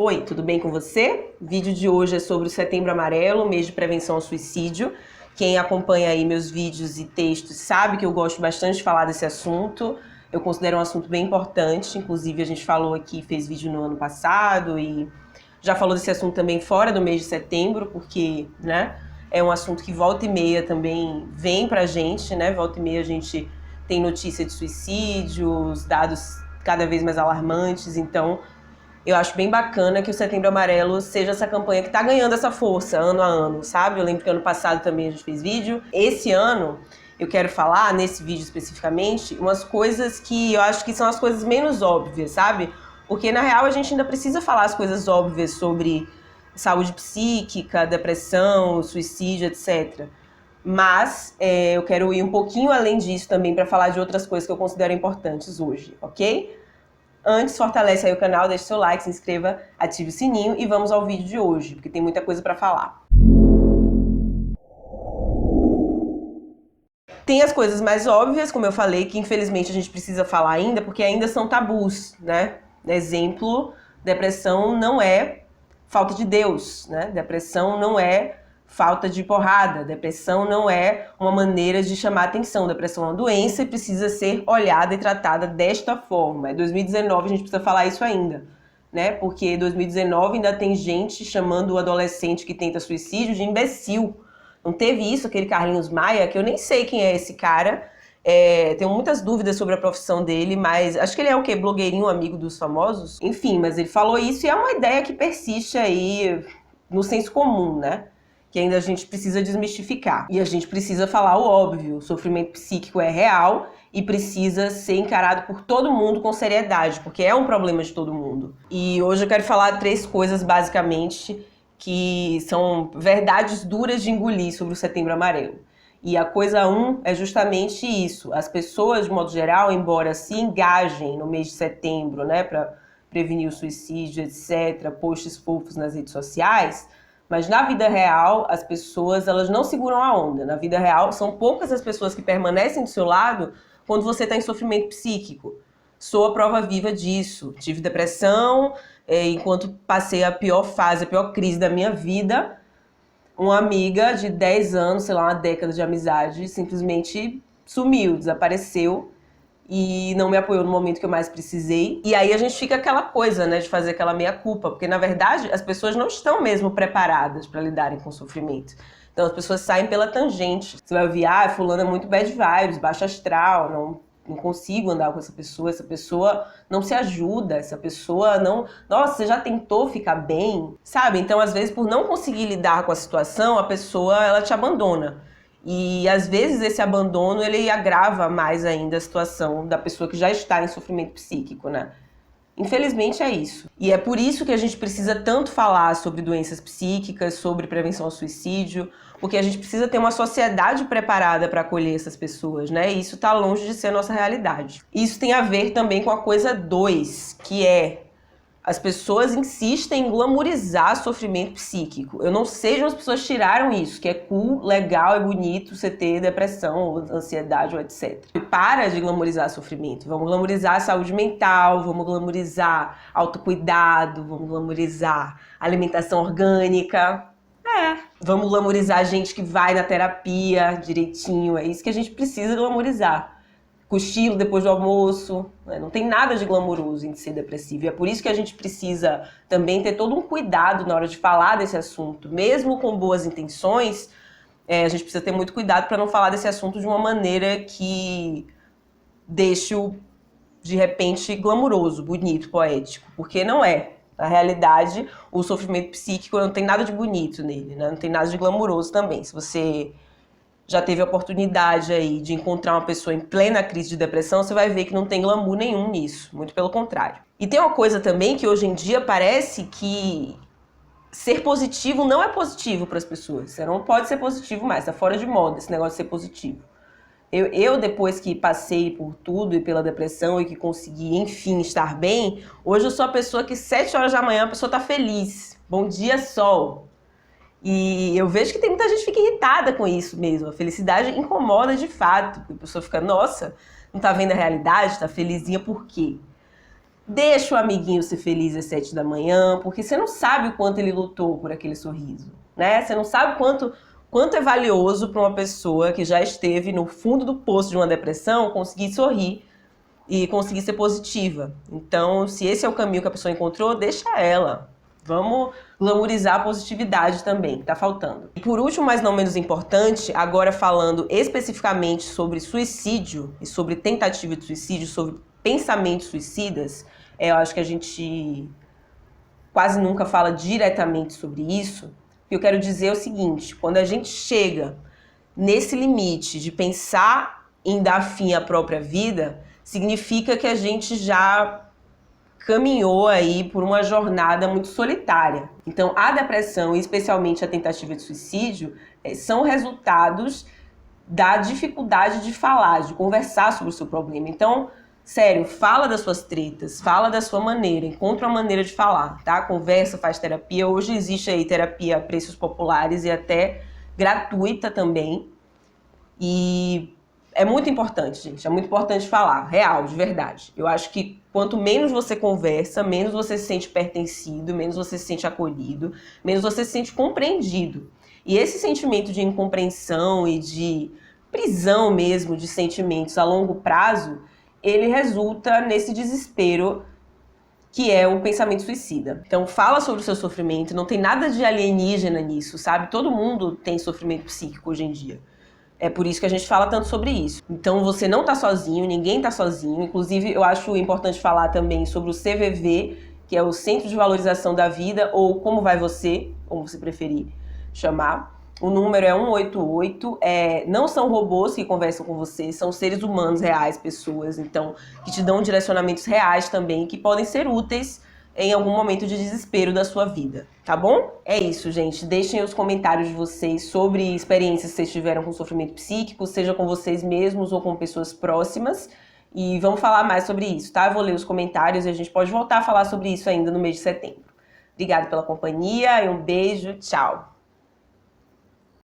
Oi, tudo bem com você? O vídeo de hoje é sobre o Setembro Amarelo, mês de prevenção ao suicídio. Quem acompanha aí meus vídeos e textos sabe que eu gosto bastante de falar desse assunto. Eu considero um assunto bem importante, inclusive a gente falou aqui, fez vídeo no ano passado e já falou desse assunto também fora do mês de setembro, porque, é um assunto que volta e meia também vem pra gente, Volta e meia a gente tem notícia de suicídios, dados cada vez mais alarmantes, então eu acho bem bacana que o Setembro Amarelo seja essa campanha que tá ganhando essa força ano a ano, sabe? Eu lembro que ano passado também a gente fez vídeo. Esse ano eu quero falar, nesse vídeo especificamente, umas coisas que eu acho que são as coisas menos óbvias, sabe? Porque na real a gente ainda precisa falar as coisas óbvias sobre saúde psíquica, depressão, suicídio, etc. Mas eu quero ir um pouquinho além disso também para falar de outras coisas que eu considero importantes hoje, ok? Antes, fortalece aí o canal, deixe seu like, se inscreva, ative o sininho e vamos ao vídeo de hoje, porque tem muita coisa para falar. Tem as coisas mais óbvias, como eu falei, que infelizmente a gente precisa falar ainda, porque ainda são tabus, Exemplo, depressão não é falta de Deus, Depressão não é falta de porrada, depressão não é uma maneira de chamar atenção, depressão é uma doença e precisa ser olhada e tratada desta forma. Em 2019 a gente precisa falar isso ainda, Porque em 2019 ainda tem gente chamando o adolescente que tenta suicídio de imbecil. Não teve isso, aquele Carlinhos Maia, que eu nem sei quem é esse cara, tenho muitas dúvidas sobre a profissão dele, mas acho que ele é o quê? Blogueirinho, amigo dos famosos? Enfim, mas ele falou isso e é uma ideia que persiste aí no senso comum, Que ainda a gente precisa desmistificar. E a gente precisa falar o óbvio, o sofrimento psíquico é real e precisa ser encarado por todo mundo com seriedade, porque é um problema de todo mundo. E hoje eu quero falar 3 coisas, basicamente, que são verdades duras de engolir sobre o Setembro Amarelo. E a coisa 1 é justamente isso. As pessoas, de modo geral, embora se engajem no mês de setembro, para prevenir o suicídio, etc., posts fofos nas redes sociais, mas na vida real, as pessoas, elas não seguram a onda. Na vida real, são poucas as pessoas que permanecem do seu lado quando você está em sofrimento psíquico. Sou a prova viva disso. Tive depressão, enquanto passei a pior fase, a pior crise da minha vida. Uma amiga de 10 anos, sei lá, uma década de amizade, simplesmente sumiu, desapareceu. E não me apoiou no momento que eu mais precisei. E aí a gente fica aquela coisa, de fazer aquela meia-culpa, porque na verdade as pessoas não estão mesmo preparadas para lidarem com o sofrimento. Então as pessoas saem pela tangente. Você vai ouvir, fulano é muito bad vibes, baixo astral, não consigo andar com essa pessoa não se ajuda, essa pessoa não... Nossa, você já tentou ficar bem? Sabe? Então às vezes por não conseguir lidar com a situação, a pessoa, ela te abandona. E às vezes esse abandono, ele agrava mais ainda a situação da pessoa que já está em sofrimento psíquico, Infelizmente é isso. E é por isso que a gente precisa tanto falar sobre doenças psíquicas, sobre prevenção ao suicídio, porque a gente precisa ter uma sociedade preparada para acolher essas pessoas, E isso está longe de ser a nossa realidade. Isso tem a ver também com a coisa 2, que é... As pessoas insistem em glamourizar sofrimento psíquico. Eu não sei de onde as pessoas tiraram isso, que é cool, legal e bonito você ter depressão, ou ansiedade, ou etc. E para de glamourizar sofrimento. Vamos glamourizar a saúde mental, vamos glamourizar autocuidado, vamos glamourizar alimentação orgânica. Vamos glamourizar gente que vai na terapia direitinho. É isso que a gente precisa glamourizar. Cochilo depois do almoço, Não tem nada de glamouroso em ser depressivo. E é por isso que a gente precisa também ter todo um cuidado na hora de falar desse assunto. Mesmo com boas intenções, a gente precisa ter muito cuidado para não falar desse assunto de uma maneira que deixe-o, de repente, glamouroso, bonito, poético. Porque não é. Na realidade, o sofrimento psíquico não tem nada de bonito nele, Não tem nada de glamouroso também. Se você já teve a oportunidade aí de encontrar uma pessoa em plena crise de depressão, você vai ver que não tem glamour nenhum nisso, muito pelo contrário. E tem uma coisa também que hoje em dia parece que ser positivo não é positivo para as pessoas. Você não pode ser positivo mais, tá fora de moda esse negócio de ser positivo. Eu, depois que passei por tudo e pela depressão e que consegui, enfim, estar bem, hoje eu sou a pessoa que 7 horas da manhã a pessoa tá feliz. Bom dia, sol. E eu vejo que tem muita gente que fica irritada com isso mesmo. A felicidade incomoda de fato. A pessoa fica, nossa, não tá vendo a realidade, tá felizinha por quê? Deixa o amiguinho ser feliz às 7 da manhã, porque você não sabe o quanto ele lutou por aquele sorriso, né? Você não sabe quanto é valioso para uma pessoa que já esteve no fundo do poço de uma depressão conseguir sorrir e conseguir ser positiva. Então, se esse é o caminho que a pessoa encontrou, deixa ela. Vamos glamourizar a positividade também, que tá faltando. E por último, mas não menos importante, agora falando especificamente sobre suicídio e sobre tentativa de suicídio, sobre pensamentos suicidas, eu acho que a gente quase nunca fala diretamente sobre isso. O que eu quero dizer é o seguinte: quando a gente chega nesse limite de pensar em dar fim à própria vida, significa que a gente já caminhou aí por uma jornada muito solitária. Então, a depressão, e especialmente a tentativa de suicídio, são resultados da dificuldade de falar, de conversar sobre o seu problema. Então, sério, fala das suas tretas, fala da sua maneira, encontra uma maneira de falar, tá? Conversa, faz terapia. Hoje existe aí terapia a preços populares e até gratuita também. E é muito importante, gente. É muito importante falar, real, de verdade. Eu acho que quanto menos você conversa, menos você se sente pertencido, menos você se sente acolhido, menos você se sente compreendido. E esse sentimento de incompreensão e de prisão mesmo de sentimentos a longo prazo, ele resulta nesse desespero que é o pensamento suicida. Então fala sobre o seu sofrimento, não tem nada de alienígena nisso, sabe? Todo mundo tem sofrimento psíquico hoje em dia. É por isso que a gente fala tanto sobre isso. Então você não tá sozinho, ninguém tá sozinho. Inclusive, eu acho importante falar também sobre o CVV, que é o Centro de Valorização da Vida, ou Como Vai Você, como você preferir chamar. O número é 188. Não são robôs que conversam com você, são seres humanos reais, pessoas, então, que te dão direcionamentos reais também, que podem ser úteis em algum momento de desespero da sua vida, tá bom? É isso, gente. Deixem os comentários de vocês sobre experiências que vocês tiveram com sofrimento psíquico, seja com vocês mesmos ou com pessoas próximas. E vamos falar mais sobre isso, tá? Eu vou ler os comentários e a gente pode voltar a falar sobre isso ainda no mês de setembro. Obrigada pela companhia e um beijo. Tchau!